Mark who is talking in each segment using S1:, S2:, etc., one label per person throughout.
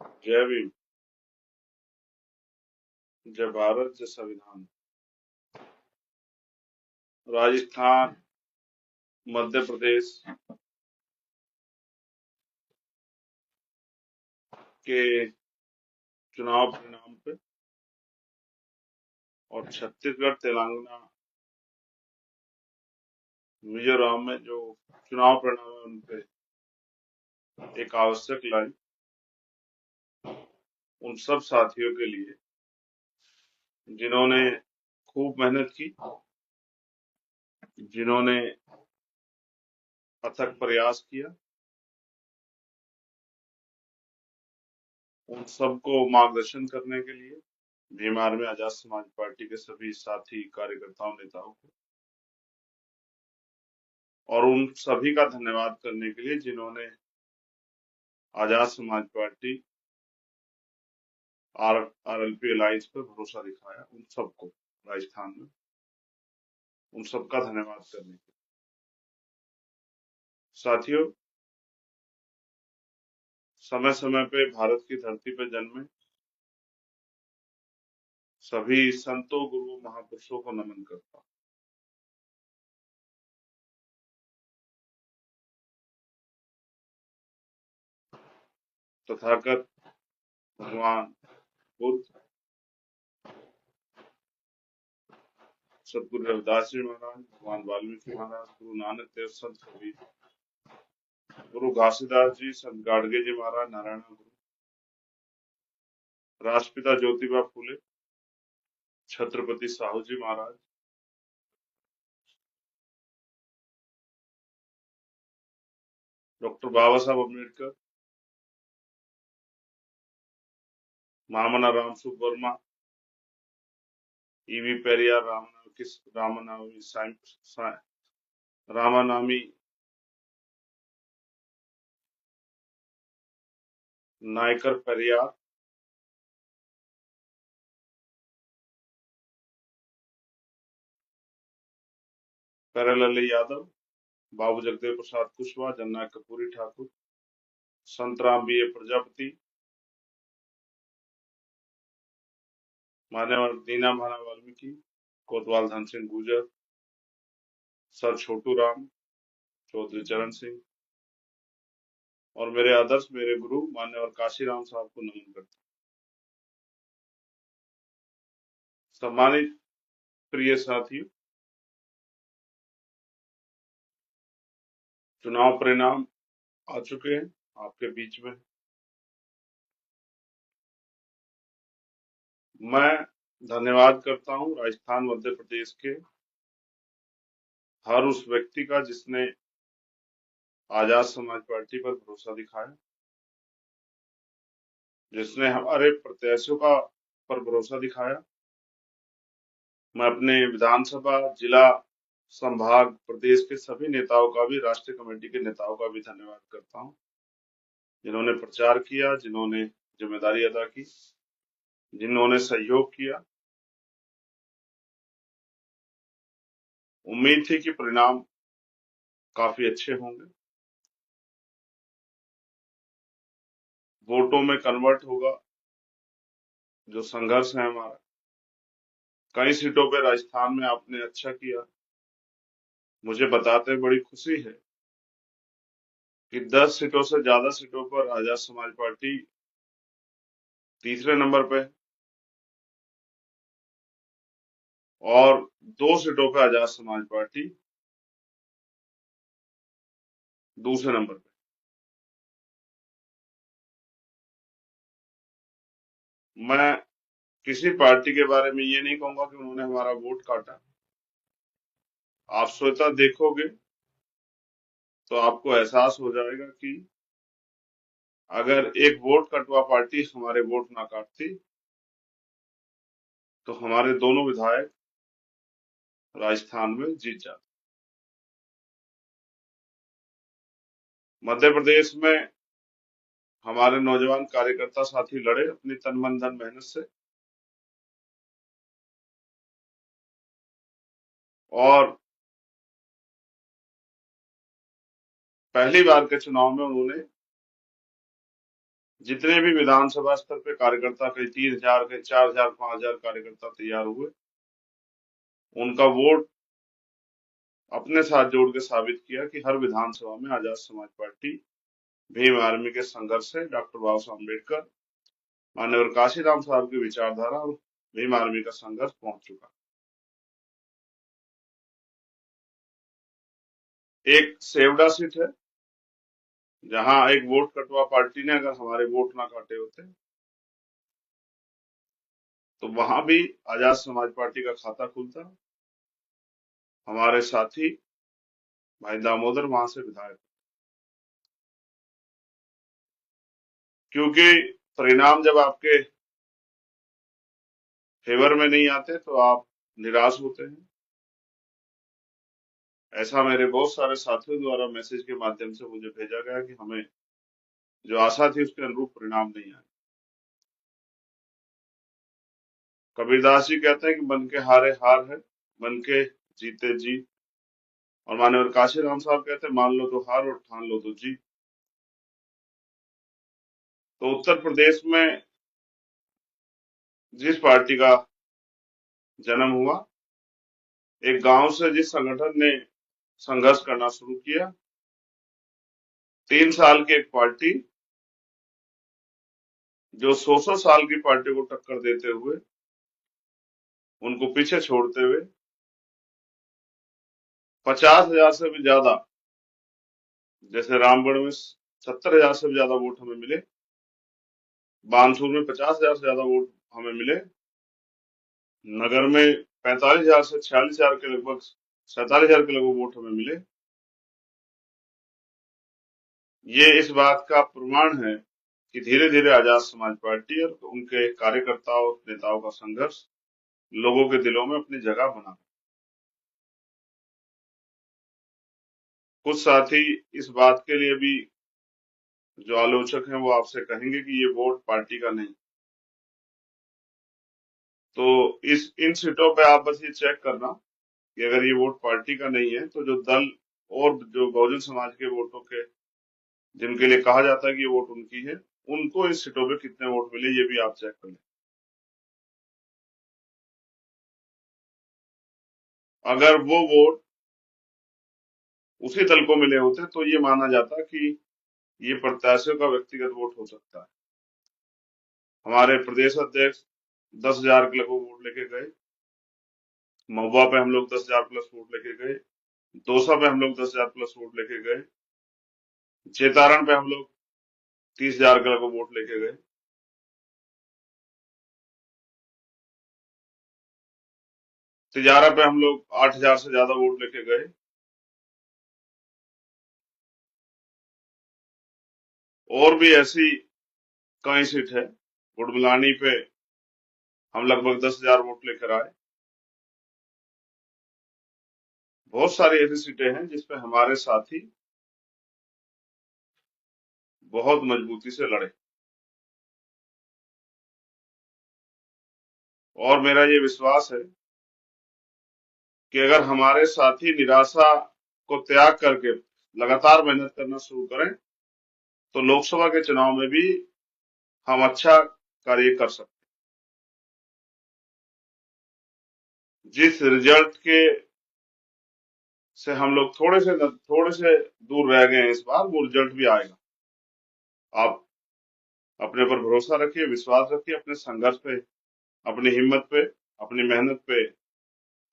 S1: जय भीम। जय भारत, जय संविधान। राजस्थान, मध्य प्रदेश के चुनाव परिणाम पे और छत्तीसगढ़, तेलंगाना, मिजोरम में जो चुनाव परिणाम है उन पे एक आवश्यक लाइन उन सब साथियों के लिए जिन्होंने खूब मेहनत की, जिन्होंने अथक प्रयास किया, उन सबको मार्गदर्शन करने के लिए भीम आर्मी आजाद समाज पार्टी के सभी साथी कार्यकर्ताओं, नेताओं को, और उन सभी का धन्यवाद करने के लिए जिन्होंने Azad Samaj party RLP alliance पर भरोसा दिखाया। उन सबको राजस्थान में उन सबका धन्यवाद करने के लिए। साथियों, समय समय पे भारत की धरती पर जन्मे सभी संतों, गुरु, महापुरुषों को नमन करता हूं। तथागत भगवान बुद्ध, सतगुरु रविदास जी महाराज, भगवान वाल्मीकि महाराज, गुरु नानक देव, संत कबीर, गुरु घासीदास जी, संत गाडगे जी महाराज, नारायण गुरु, राष्ट्रपिता ज्योतिबा फूले, छत्रपति साहू जी महाराज, डॉक्टर बाबा साहब अम्बेडकर, मामना राम सुब्बर्मा, ईवी पेरियार, रामानामी नायकर पेरियार, प्यारेलाल यादव, बाबू जगदेव प्रसाद कुशवाहा, जननायक कर्पूरी ठाकुर, संतराम बी ए प्रजापति, मान्यवर दीना भाना वाल्मीकि, कोतवाल धन सिंह गुर्जर, सर छोटू राम, चौधरी चरण सिंह, और मेरे आदर्श, मेरे गुरु मान्यवर काशीराम साहब को नमन करता हूं। सम्मानित प्रिय साथियों, चुनाव परिणाम आ चुके हैं आपके बीच में। मैं धन्यवाद करता हूं राजस्थान, मध्य प्रदेश के हर उस व्यक्ति का जिसने आजाद समाज पार्टी पर भरोसा दिखाया, जिसने हमारे प्रत्याशियों का पर भरोसा दिखाया। मैं अपने विधानसभा, जिला, संभाग, प्रदेश के सभी नेताओं का भी, राष्ट्रीय कमेटी के नेताओं का भी धन्यवाद करता हूं, जिन्होंने प्रचार किया, जिन्होंने जिम्मेदारी अदा की, जिन्होंने सहयोग किया। उम्मीद थी कि परिणाम काफी अच्छे होंगे, वोटों में कन्वर्ट होगा जो संघर्ष है हमारा। कई सीटों पे राजस्थान में आपने अच्छा किया, मुझे बताते बड़ी खुशी है कि 10 सीटों से ज्यादा सीटों पर आजाद समाज पार्टी तीसरे नंबर पे और 2 सीटों पे आजाद समाज पार्टी दूसरे नंबर पे। मैं किसी पार्टी के बारे में ये नहीं कहूंगा कि उन्होंने हमारा वोट काटा। आप स्वतः देखोगे तो आपको एहसास हो जाएगा कि अगर एक वोट कटवा पार्टी हमारे वोट ना काटती तो हमारे दोनों विधायक राजस्थान में जीत जाते। मध्य प्रदेश में हमारे नौजवान कार्यकर्ता साथी लड़े अपनी तन मन धन मेहनत से, और पहली बार के चुनाव में उन्होंने जितने भी विधानसभा स्तर पे कार्यकर्ता, कई 3,000, कई 4,000, 5,000 कार्यकर्ता तैयार हुए, उनका वोट अपने साथ जोड़ के साबित किया कि हर विधानसभा में आजाद समाज पार्टी, भीम आर्मी के संघर्ष से, डॉक्टर बाबा साहब अम्बेडकर, माननीय काशीराम साहब की विचारधारा और भीम आर्मी का संघर्ष पहुंच चुका। एक सेवडा सीट है जहां एक वोट कटवा पार्टी ने अगर हमारे वोट ना काटे होते तो वहां भी आजाद समाज पार्टी का खाता खुलता। हमारे साथी भाई दामोदर वहां से विधायक, क्योंकि परिणाम जब आपके फेवर में नहीं आते तो आप निराश होते हैं। ऐसा मेरे बहुत सारे साथियों द्वारा मैसेज के माध्यम से मुझे भेजा गया कि हमें जो आशा थी उसके अनुरूप परिणाम नहीं आए। कबीरदास जी कहते हैं कि मन के हारे हार है, मन के जीते जीत। और माननीय काशीराम साहब कहते हैं मान लो तो हार और ठान लो तो जीत। तो उत्तर प्रदेश में जिस पार्टी का जन्म हुआ, एक गांव से जिस संगठन ने संघर्ष करना शुरू किया, 3 साल की एक पार्टी जो 100 साल की पार्टी को टक्कर देते हुए, उनको पीछे छोड़ते हुए 50,000 से भी ज्यादा, जैसे रामगढ़ में 70,000 से भी ज्यादा वोट हमें मिले, बानसूर में 50,000 से ज्यादा वोट हमें मिले, नगर में 45,000 से 46,000 के लगभग, 47,000 के लगभग वोट हमें मिले। ये इस बात का प्रमाण है कि धीरे धीरे आजाद समाज पार्टी और उनके कार्यकर्ताओं और नेताओं का संघर्ष लोगों के दिलों में अपनी जगह बना। कुछ साथी इस बात के लिए भी जो आलोचक हैं वो आपसे कहेंगे कि ये वोट पार्टी का नहीं। तो इन सीटों पे आप बस ये चेक करना कि अगर ये वोट पार्टी का नहीं है तो जो दल और जो बहुजन समाज के वोटों के, जिनके लिए कहा जाता है कि ये वोट उनकी है, उनको इस सीटों पे कितने वोट मिले ये भी आप चेक कर लें। अगर वो वोट उसी दल को मिले होते तो ये माना जाता कि ये प्रत्याशियों का व्यक्तिगत वोट हो सकता है। हमारे प्रदेश अध्यक्ष 10,000 के लगभग वोट लेके गए, महुआ पे हम लोग 10,000 प्लस वोट लेके गए, दौसा पे हम लोग 10,000 प्लस वोट लेके गए, चेतारण पे हम लोग 30,000 के लगभग वोट लेके गए, तिजारा पे हम लोग 8,000 से ज्यादा वोट लेके गए, और भी ऐसी कई सीट है। गुड़मिलानी पे हम लगभग 10,000 वोट लेकर आए। बहुत सारी ऐसी सीटें हैं जिसपे हमारे साथी बहुत मजबूती से लड़े, और मेरा ये विश्वास है कि अगर हमारे साथी निराशा को त्याग करके लगातार मेहनत करना शुरू करें तो लोकसभा के चुनाव में भी हम अच्छा कार्य कर सकते हैं। जिस रिजल्ट के से हम लोग थोड़े से दूर रह गए हैं, इस बार वो रिजल्ट भी आएगा। आप अपने पर भरोसा रखिए, विश्वास रखिए, अपने संघर्ष पे, अपनी हिम्मत पे, अपनी मेहनत पे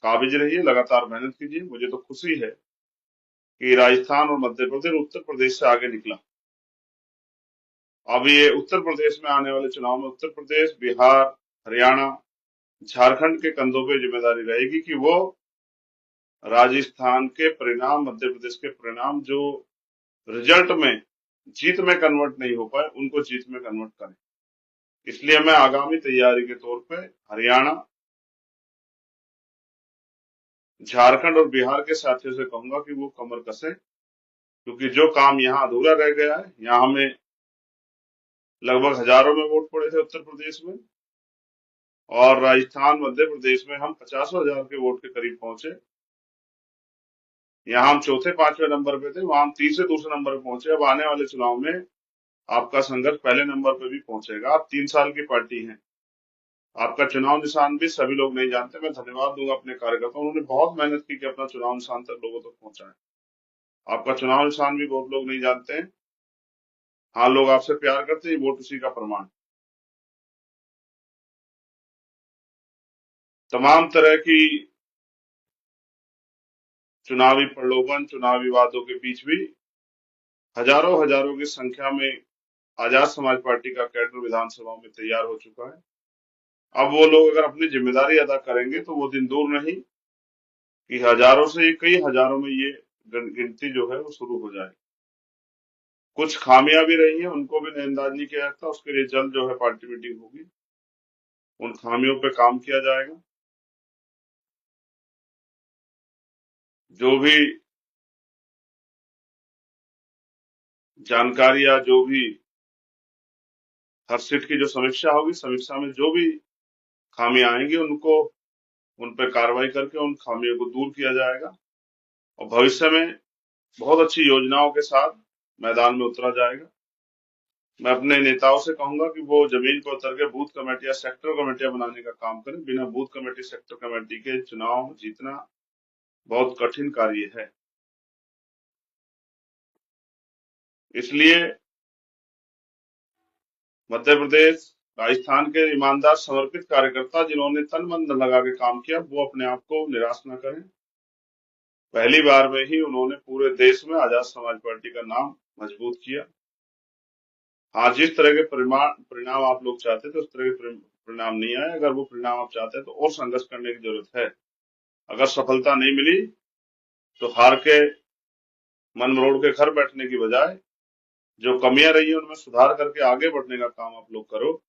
S1: काबिज रहिए, लगातार मेहनत कीजिए। मुझे तो खुशी है कि राजस्थान और मध्य प्रदेश, उत्तर प्रदेश से आगे निकला। अब ये उत्तर प्रदेश में आने वाले चुनाव में उत्तर प्रदेश, बिहार, हरियाणा, झारखंड के कंधों पे जिम्मेदारी रहेगी कि वो राजस्थान के परिणाम, मध्य प्रदेश के परिणाम जो रिजल्ट में जीत में कन्वर्ट नहीं हो पाए, उनको जीत में कन्वर्ट करें। इसलिए मैं आगामी तैयारी के तौर पे हरियाणा, झारखंड और बिहार के साथियों से कहूंगा कि वो कमर कसें, क्योंकि जो काम यहाँ अधूरा रह गया है, यहाँ हमें लगभग हजारों में वोट पड़े थे उत्तर प्रदेश में, और राजस्थान, मध्य प्रदेश में हम 50,000 के वोट के करीब पहुंचे। यहाँ हम चौथे 5वें नंबर पे थे, वहां हम तीसरे दूसरे नंबर पे पहुंचे। अब आने वाले चुनाव में आपका संघर्ष पहले नंबर पे भी पहुंचेगा। आप 3 साल की पार्टी हैं, आपका चुनाव निशान भी सभी लोग नहीं जानते। मैं धन्यवाद दूंगा अपने कार्यकर्ताओं, उन्होंने बहुत मेहनत की कि अपना चुनाव निशान तक लोगों तक पहुंचाए। आपका चुनाव निशान भी बहुत लोग नहीं जानते हैं। हाँ, लोग आपसे प्यार करते हैं, वोट उसी का प्रमाण। तमाम तरह की चुनावी प्रलोभन, चुनावी विवादों के बीच भी हजारों हजारों की संख्या में आजाद समाज पार्टी का कैडर विधानसभा में तैयार हो चुका है। अब वो लोग अगर अपनी जिम्मेदारी अदा करेंगे तो वो दिन दूर नहीं कि हजारों से कई हजारों में ये गिनती जो है वो शुरू हो जाए। कुछ खामियां भी रही हैं, उनको भी नजरअंदाज नहीं किया जाता। उसके लिए जल्द जो है पार्टी मीटिंग होगी, उन खामियों पे काम किया जाएगा। जो भी जानकारी या जो भी हर सीट की जो समीक्षा होगी, समीक्षा में जो भी खामियां आएंगी उनको उन पर कार्रवाई करके उन खामियों को दूर किया जाएगा और भविष्य में बहुत अच्छी योजनाओं के साथ मैदान में उतरा जाएगा। मैं अपने नेताओं से कहूंगा कि वो जमीन पर उतर के बूथ कमेटियां, सेक्टर कमेटियां बनाने का काम करें। बिना बूथ कमेटी, सेक्टर कमेटी के चुनाव जीतना बहुत कठिन कार्य है। इसलिए मध्य प्रदेश, राजस्थान के ईमानदार समर्पित कार्यकर्ता जिन्होंने तन मन धन लगा के काम किया, वो अपने आप को निराश न करें। पहली बार में ही उन्होंने पूरे देश में आजाद समाज पार्टी का नाम मजबूत किया। हाँ, जिस तरह के परिणाम आप लोग चाहते थे उस तरह के परिणाम नहीं आए। अगर वो परिणाम आप चाहते हैं तो और संघर्ष करने की जरूरत है। अगर सफलता नहीं मिली तो हार के मन मरोड़ के घर बैठने की बजाय जो कमियां रही है उनमें सुधार करके आगे बढ़ने का काम आप लोग करो।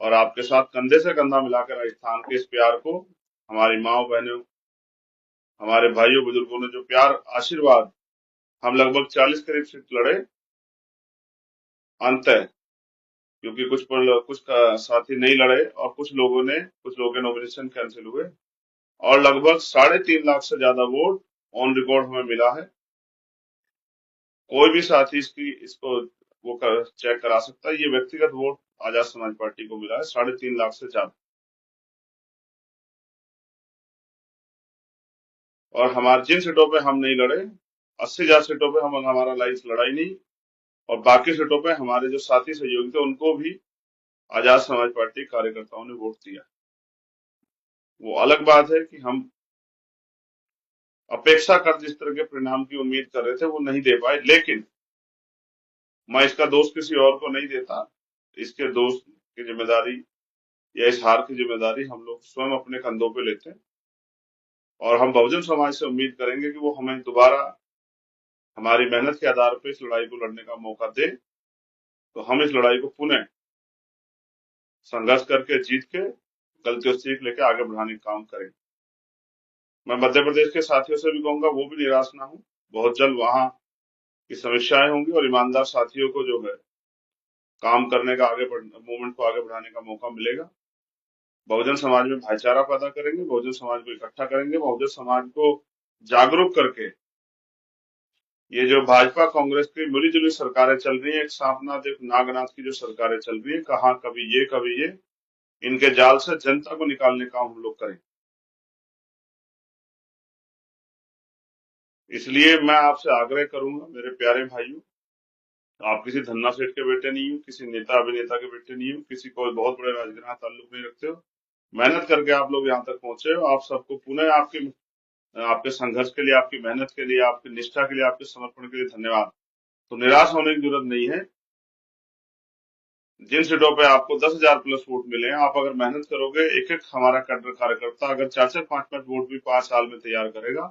S1: और आपके साथ कंधे से कंधा मिलाकर राजस्थान के इस प्यार को, हमारी माओ बहनों, हमारे भाइयों बुजुर्गों ने जो प्यार, आशीर्वाद, हम लगभग 40 करीब सीट लड़े अंत है, क्योंकि कुछ साथी नहीं लड़े और कुछ लोगों के नॉमिनेशन कैंसिल हुए और लगभग 3.5 लाख से ज्यादा वोट ऑन रिकॉर्ड हमें मिला है। कोई भी साथी इसको वो चेक करा सकता है। ये व्यक्तिगत वोट आजाद समाज पार्टी को मिला है 3.5 लाख से ज्यादा। और हमारे जिन सीटों पे हम नहीं लड़े, 80,000 सीटों पे हम हमारा लाइफ लड़ाई नहीं, और बाकी सीटों पे हमारे जो साथी सहयोगी थे उनको भी आजाद समाज पार्टी कार्यकर्ताओं ने वोट दिया। वो अलग बात है कि हम अपेक्षा कर जिस तरह के परिणाम की उम्मीद कर रहे थे वो नहीं दे पाए, लेकिन मैं इसका दोष किसी और को नहीं देता। इसके दोष की जिम्मेदारी या इस हार की जिम्मेदारी हम लोग स्वयं अपने कंधों पे लेते हैं और हम बहुजन समाज से उम्मीद करेंगे कि वो हमें दोबारा हमारी मेहनत के आधार पर इस लड़ाई को लड़ने का मौका दे, तो हम इस लड़ाई को पुनः संघर्ष करके जीत के गलतियों से सीख लेके आगे बढ़ाने का काम करें। मैं मध्य प्रदेश के साथियों से भी कहूंगा वो भी निराश ना हो। बहुत जल्द वहां की समीक्षाएं होंगी और ईमानदार साथियों को जो है काम करने का, मूवमेंट को आगे बढ़ाने का मौका मिलेगा। बहुजन समाज में भाईचारा पैदा करेंगे, बहुजन समाज को इकट्ठा करेंगे, बहुजन समाज को जागरूक करके ये जो भाजपा कांग्रेस की मिलीजुली सरकारें चल रही है, एक सांपनाथ एक नागनाथ की जो सरकारें चल रही है, कहा कभी ये, इनके जाल से जनता को निकालने का हम लोग करें। इसलिए मैं आपसे आग्रह करूंगा मेरे प्यारे भाइयों, आप किसी धन्ना सेठ के बेटे नहीं हो, किसी नेता अभिनेता के बेटे नहीं हो, किसी कोई बहुत बड़े राजनीतिक ताल्लुक नहीं रखते हो। मेहनत करके आप लोग यहाँ तक पहुंचे हो। आप सबको पुनः आपके संघर्ष के लिए, आपकी मेहनत के लिए, आपकी निष्ठा के लिए, आपके समर्पण के लिए धन्यवाद। तो निराश होने की जरूरत नहीं है। जिन सीटों पे आपको 10,000 प्लस वोट मिले हैं, आप अगर मेहनत करोगे, एक एक हमारा कैडर कार्यकर्ता अगर 4-4, 5-5 वोट भी 5 साल में तैयार करेगा,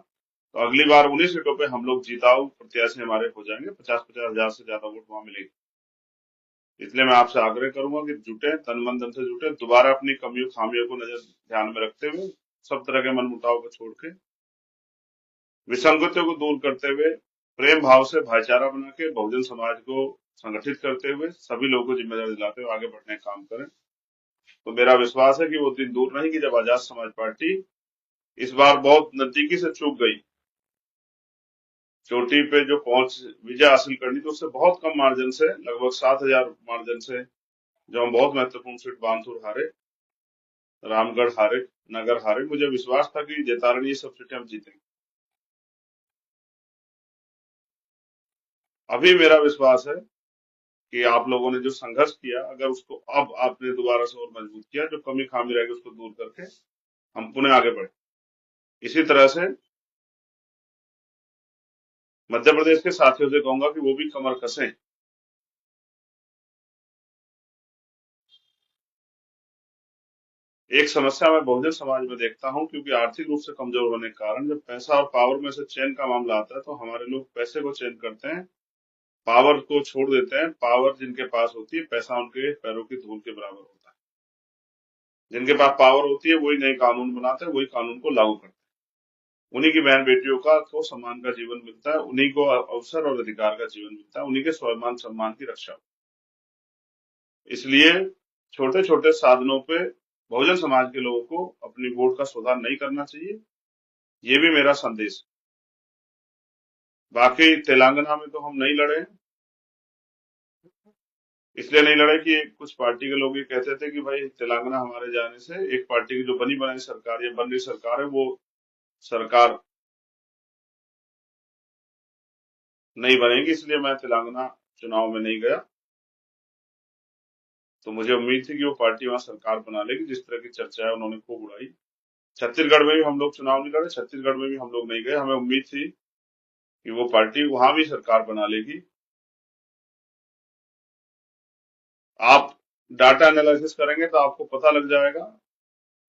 S1: तो अगली बार उन्हीं सीटों पे हम लोग जीताऊ प्रत्याशी हमारे हो जाएंगे। 50-50 हजार से ज्यादा वोट वहां मिलेगी। इसलिए मैं आपसे आग्रह करूंगा कि जुटे, तन मन धन से जुटे, दोबारा अपनी कमियों खामियों को ध्यान में रखते हुए, सब तरह के मनमुटाव को छोड़ के, विसंगतियों को दूर करते हुए, प्रेम भाव से भाईचारा बना के बहुजन समाज को संगठित करते हुए, सभी लोगों को जिम्मेदारी दिलाते हुए आगे बढ़ने का काम करें। तो मेरा विश्वास है कि वो दिन दूर नहीं कि जब आजाद समाज पार्टी इस बार बहुत नजदीकी से चूक गई चोटी पे जो पहुंच विजय हासिल करनी थी उससे बहुत कम मार्जिन से, लगभग 7,000 मार्जिन से, जो हम बहुत महत्वपूर्ण सीट बानसूर हारे, रामगढ़ हारे, नगर हारे, मुझे विश्वास था कि जैतारणी ये सब सीटें हम जीतेंगे। अभी मेरा विश्वास है कि आप लोगों ने जो संघर्ष किया, अगर उसको अब आपने दोबारा से और मजबूत किया, जो कमी खामी रहेगी उसको दूर करके हम पुनः आगे बढ़े। इसी तरह से मध्य प्रदेश के साथियों से कहूंगा कि वो भी कमर कसें। एक समस्या मैं बहुजन समाज में देखता हूं, क्योंकि आर्थिक रूप से कमजोर होने के कारण जब पैसा और पावर में से चयन का मामला आता है तो हमारे लोग पैसे को चयन करते हैं, पावर को छोड़ देते हैं। पावर जिनके पास होती है, पैसा उनके पैरों की धूल के बराबर होता है। जिनके पास पावर होती है वही नए कानून बनाते हैं, वही कानून को लागू करते हैं। उन्हीं की बहन बेटियों का को सम्मान का जीवन मिलता है, उन्हीं को अवसर और अधिकार का जीवन मिलता है, उन्हीं के स्वाभिमान सम्मान की रक्षा होती है। इसलिए छोटे छोटे साधनों पे बहुजन समाज के लोगों को अपनी वोट का सुधार नहीं करना चाहिए, ये भी मेरा संदेश है। बाकी तेलंगाना में तो हम नहीं लड़े, इसलिए नहीं लड़े कि कुछ पार्टी के लोग ये कहते थे कि भाई तेलंगाना हमारे जाने से एक पार्टी की जो बनी बनाई सरकार, ये बन रही सरकार है, वो सरकार नहीं बनेगी, इसलिए मैं तेलंगाना चुनाव में नहीं गया। तो मुझे उम्मीद थी कि वो पार्टी वहां सरकार बना लेगी, जिस तरह की चर्चा है उन्होंने खूब उड़ाई। छत्तीसगढ़ में भी हम लोग चुनाव नहीं लड़े, छत्तीसगढ़ में भी हम लोग नहीं गए। हमें उम्मीद थी कि वो पार्टी वहां भी सरकार बना लेगी। आप डाटा एनालिसिस करेंगे तो आपको पता लग जाएगा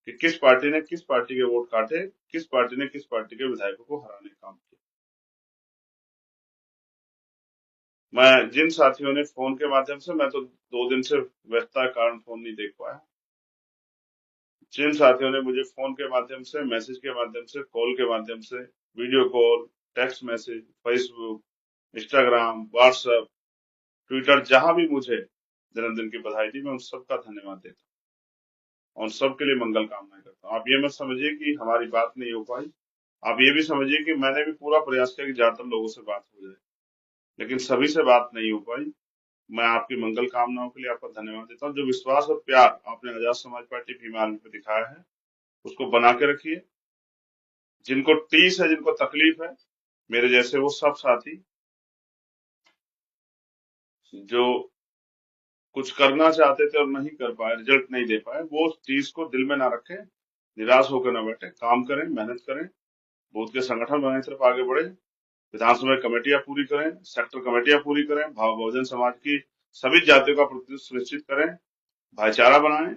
S1: कि किस पार्टी ने किस पार्टी के वोट काटे, किस पार्टी ने किस पार्टी के विधायकों को हराने का काम किया। मैं जिन साथियों ने फोन के माध्यम से, मैं तो 2 दिन से व्यस्तता के कारण फोन नहीं देख पाया, जिन साथियों ने मुझे फोन के माध्यम से, मैसेज के माध्यम से, कॉल के माध्यम से, video call, text message, Facebook, Instagram, WhatsApp, Twitter, जहां भी मुझे जन्मदिन की बधाई दी, मैं उन सबका धन्यवाद देता हूँ और सबके लिए मंगल कामनाएं करता हूँ। आप ये मत समझिए कि हमारी बात नहीं हो पाई, आप ये भी समझिए कि मैंने भी पूरा प्रयास किया कि ज्यादातर लोगों से बात हो जाए, लेकिन सभी से बात नहीं हो पाई। मैं आपकी मंगल कामनाओं के लिए आपका धन्यवाद देता हूँ। जो विश्वास और प्यार आपने आजाद समाज पार्टी भीम आर्मी पे दिखाया है, उसको बना के रखिए। जिनको टीस है, जिनको तकलीफ है, मेरे जैसे वो सब साथी जो कुछ करना चाहते थे और नहीं कर पाए, रिजल्ट नहीं दे पाए, वो उस चीज को दिल में ना रखें, निराश होकर ना बैठे, काम करें, मेहनत करें, बूथ के संगठन बनाने की तरफ आगे बढ़े, विधानसभा कमेटियां पूरी करें, सेक्टर कमेटियां पूरी करें, बहुजन समाज की सभी जातियों का प्रतिनिधित्व सुनिश्चित करें, भाईचारा बनाएं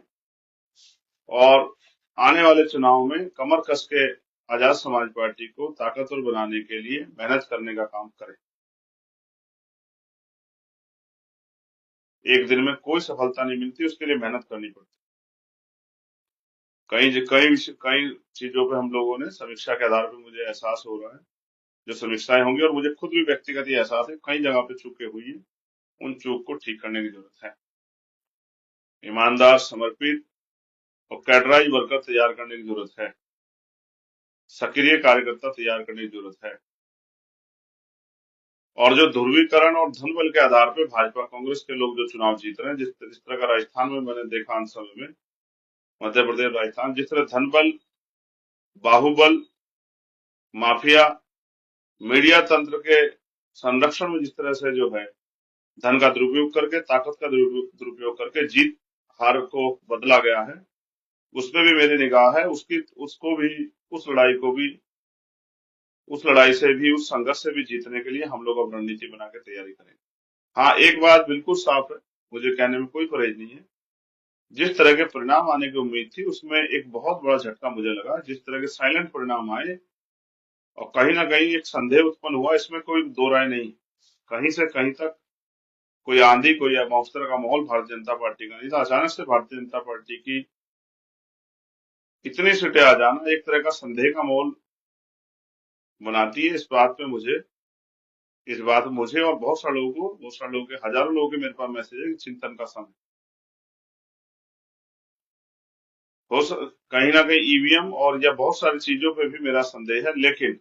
S1: और आने वाले चुनाव में कमर कस के आजाद समाज पार्टी को ताकतवर बनाने के लिए मेहनत करने का काम करें। एक दिन में कोई सफलता नहीं मिलती, उसके लिए मेहनत करनी पड़ती। कई चीजों पे हम लोगों ने समीक्षा के आधार पर, मुझे एहसास हो रहा है, जो समीक्षाएं होंगी, और मुझे खुद भी व्यक्तिगत ये एहसास है, कई जगह पे चूकें हुई है, उन चूक को ठीक करने की जरूरत है। ईमानदार, समर्पित और कैडराइज वर्कर तैयार करने की जरूरत है, सक्रिय कार्यकर्ता तैयार करने की जरूरत है। और जो ध्रुवीकरण और धन बल के आधार पर भाजपा कांग्रेस के लोग जो चुनाव जीत रहे हैं, जिस तरह का राजस्थान में मैंने देखा अंत समय में, मध्य प्रदेश, राजस्थान, जिस तरह धन बल, बाहुबल, माफिया, मीडिया तंत्र के संरक्षण में जिस तरह से जो है धन का दुरुपयोग करके, ताकत का दुरुपयोग करके जीत हार को बदला गया है, उसमें भी मेरी निगाह है। उसको भी, उस लड़ाई को भी, उस लड़ाई से भी, उस संघर्ष से भी जीतने के लिए हम लोग अब रणनीति बना के तैयारी करेंगे। हाँ, एक बात बिल्कुल साफ है, मुझे कहने में कोई परहेज नहीं है, जिस तरह के परिणाम आने की उम्मीद थी उसमें एक बहुत बड़ा झटका मुझे लगा। जिस तरह के साइलेंट परिणाम आए और कहीं ना कहीं एक संदेह उत्पन्न हुआ, इसमें कोई दो राय नहीं। कहीं से कहीं तक कोई आंधी, कोई मौसम का माहौल भारतीय जनता पार्टी का नहीं था। अचानक से भारतीय जनता पार्टी की इतनी सीटें आ जाना एक तरह का संदेह का माहौल बनाती है। इस बात में मुझे और बहुत सारे लोगों को, बहुत सारे लोगों के, हजारों लोगों के मेरे पास मैसेज है कि चिंतन का समय कहीं ना कहीं ईवीएम और या बहुत सारी चीजों पे भी मेरा संदेह है, लेकिन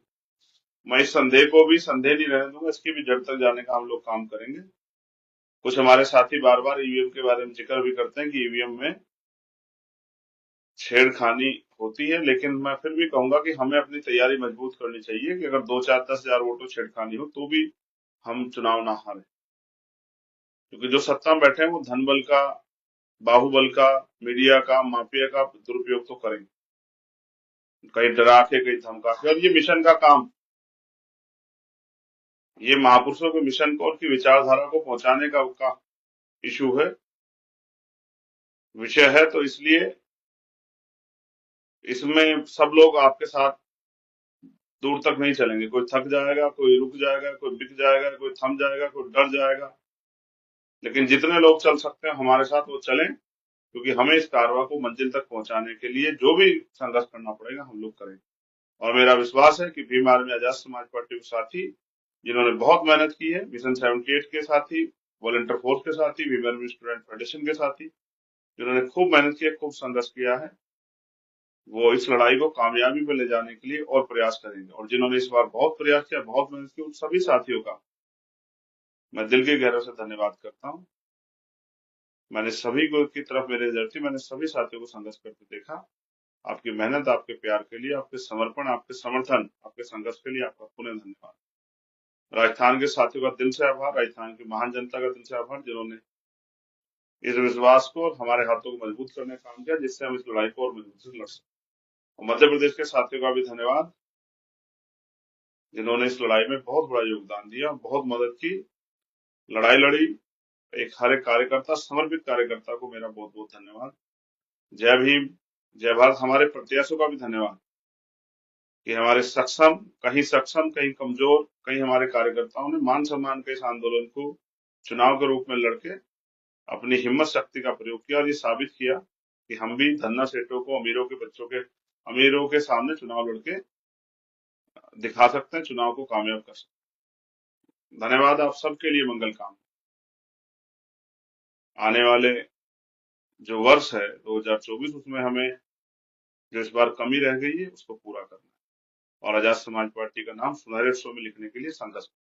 S1: मैं इस संदेह को भी संदेह नहीं रहने दूंगा, इसकी भी जड़ तक जाने का हम लोग काम करेंगे। कुछ हमारे साथी बार बार ईवीएम के बारे में जिक्र भी करते हैं कि ईवीएम में छेड़खानी होती है, लेकिन मैं फिर भी कहूंगा कि हमें अपनी तैयारी मजबूत करनी चाहिए कि अगर 2, 4, 10 हजार वोटों छेड़खानी हो तो भी हम चुनाव ना हारें, क्योंकि जो सत्ता में बैठे हैं वो धन बल का, बाहुबल का, मीडिया का, माफिया का दुरुपयोग तो करेंगे, कहीं डरा के, कहीं धमका के। और ये मिशन का काम, ये महापुरुषों के मिशन को, उनकी विचारधारा को पहुंचाने का इशू है, विषय है। तो इसलिए इसमें सब लोग आपके साथ दूर तक नहीं चलेंगे। कोई थक जाएगा, कोई रुक जाएगा, कोई बिक जाएगा, कोई थम जाएगा, कोई डर जाएगा, लेकिन जितने लोग चल सकते हैं हमारे साथ वो चलें, क्योंकि हमें इस कारवा को मंजिल तक पहुंचाने के लिए जो भी संघर्ष करना पड़ेगा हम लोग करेंगे। और मेरा विश्वास है कि भीम आर्मी आजाद समाज पार्टी के साथी जिन्होंने बहुत मेहनत की है, मिशन 78 के साथी, वॉलंटियर फोर्स के साथी, भीम आर्मी स्टूडेंट फेडरेशन के साथी, जिन्होंने खूब मेहनत की है, खूब संघर्ष किया है, वो इस लड़ाई को कामयाबी पे ले जाने के लिए और प्रयास करेंगे। और जिन्होंने इस बार बहुत प्रयास किया, बहुत मेहनत की, उन सभी साथियों का मैं दिल के गहरे से धन्यवाद करता हूँ। मैंने सभी को की तरफ मेरी नजर थी, मैंने सभी साथियों को संघर्ष करते देखा। आपकी मेहनत, आपके प्यार के लिए, आपके समर्पण, आपके समर्थन, आपके संघर्ष के लिए आपका पुनः धन्यवाद। राजस्थान के साथियों का दिल से आभार, राजस्थान की महान जनता का दिल से आभार, जिन्होंने इस विश्वास को और हमारे हाथों को मजबूत करने का काम किया, जिससे हम इस लड़ाई को और मजबूती से लड़ सकें। और मध्य प्रदेश के साथियों का भी धन्यवाद, जिन्होंने इस लड़ाई में बहुत बड़ा योगदान दिया, बहुत मदद की, लड़ाई लड़ी। हर एक कार्यकर्ता, समर्पित कार्यकर्ता को मेरा बहुत बहुत धन्यवाद। जय भीम, जय भारत। हमारे प्रत्याशियों का भी धन्यवाद कि हमारे सक्षम, कहीं कमजोर, कहीं हमारे कार्यकर्ताओं ने मान सम्मान के इस आंदोलन को चुनाव के रूप में लड़के अपनी हिम्मत शक्ति का प्रयोग किया और ये साबित किया कि हम भी धन्ना सेठों को, अमीरों के सामने चुनाव लड़के दिखा सकते हैं, चुनाव को कामयाब कर सकते हैं। धन्यवाद आप सबके लिए, मंगल काम। आने वाले जो वर्ष है 2024, उसमें हमें जो इस बार कमी रह गई है उसको पूरा करना है और आजाद समाज पार्टी का नाम सुनहरे अक्षरों में लिखने के लिए संघर्ष